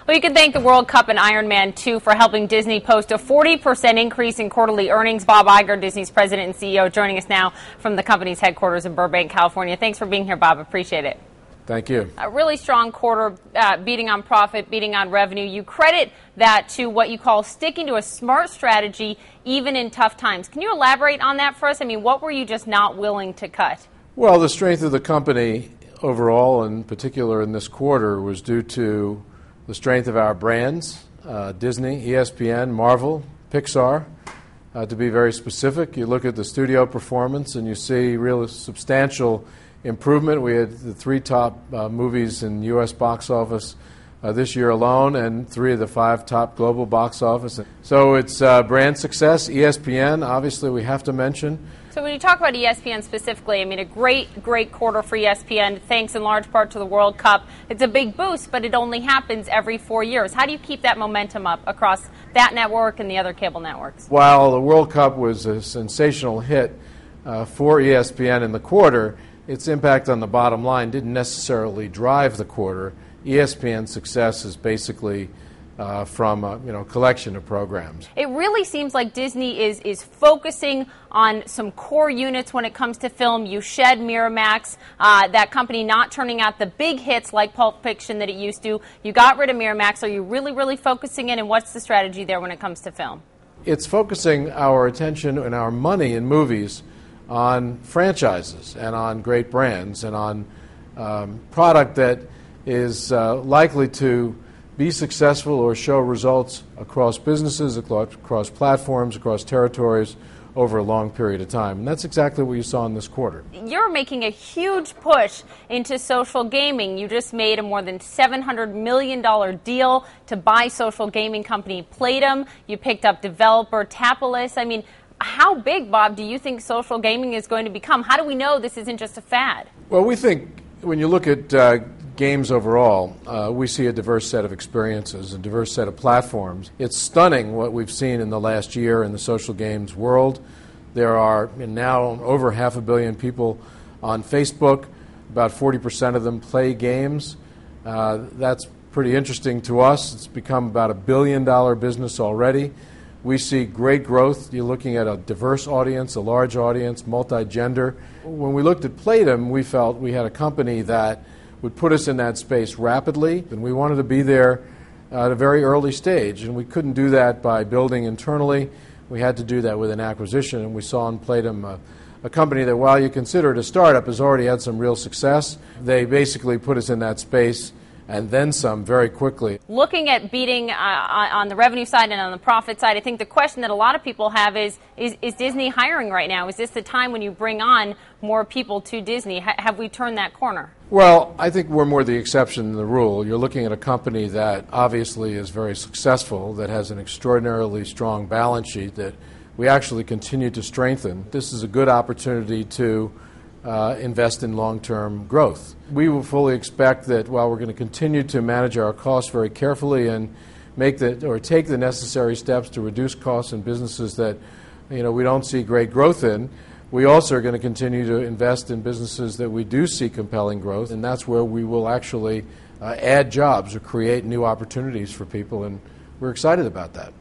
Well, you can thank the World Cup and Iron Man 2 for helping Disney post a 40% increase in quarterly earnings. Bob Iger, Disney's president and CEO, joining us now from the company's headquarters in Burbank, California. Thanks for being here, Bob. Appreciate it. Thank you. A really strong quarter, beating on profit, beating on revenue. You credit that to what you call sticking to a smart strategy, even in tough times. Can you elaborate on that for us? I mean, what were you just not willing to cut? Well, the strength of the company overall, in particular in this quarter, was due to the strength of our brands, Disney, ESPN, Marvel, Pixar. To be very specific, you look at the studio performance and you see real substantial improvement. We had the 3 top movies in U.S. box office this year alone, and 3 of the 5 top global box office. So it's brand success. ESPN, obviously, we have to mention. So when you talk about ESPN specifically, I mean, a great quarter for ESPN, thanks in large part to the World Cup. It's a big boost, but it only happens every 4 years. How do you keep that momentum up across that network and the other cable networks? While the World Cup was a sensational hit for ESPN in the quarter, its impact on the bottom line didn't necessarily drive the quarter. ESPN's success is basically from a collection of programs. It really seems like Disney is focusing on some core units when it comes to film. You shed Miramax, that company not turning out the big hits like Pulp Fiction that it used to. You got rid of Miramax. Are you really focusing in, and what's the strategy there when it comes to film? It's focusing our attention and our money in movies on franchises and on great brands and on product that is likely to be successful or show results across businesses, across platforms, across territories over a long period of time. And that's exactly what you saw in this quarter. You're making a huge push into social gaming. You just made a more than $700 million deal to buy social gaming company Playdom. You picked up developer Tapalis. I mean, how big, Bob, do you think social gaming is going to become? How do we know this isn't just a fad? Well, we think when you look at games overall, we see a diverse set of experiences, a diverse set of platforms. It's stunning what we've seen in the last year in the social games world. There are now over 500 million people on Facebook. About 40% of them play games. That's pretty interesting to us. It's become about $1 billion business already. We see great growth. You're looking at a diverse audience, a large audience, multi-gender. When we looked at Playdom, we felt we had a company that would put us in that space rapidly, and we wanted to be there at a very early stage, and we couldn't do that by building internally. We had to do that with an acquisition, and we saw in Playdom a company that, while you consider it a startup, has already had some real success. They basically put us in that space and then some very quickly. Looking at beating on the revenue side and on the profit side, I think the question that a lot of people have is Disney hiring right now? Is this the time when you bring on more people to Disney? Have we turned that corner? Well, I think we're more the exception than the rule. You're looking at a company that obviously is very successful, that has an extraordinarily strong balance sheet that we actually continue to strengthen. This is a good opportunity to invest in long-term growth. We will fully expect that while we're going to continue to manage our costs very carefully and take the necessary steps to reduce costs in businesses that we don't see great growth in, we also are going to continue to invest in businesses that we do see compelling growth, and that's where we will actually add jobs or create new opportunities for people, and we're excited about that.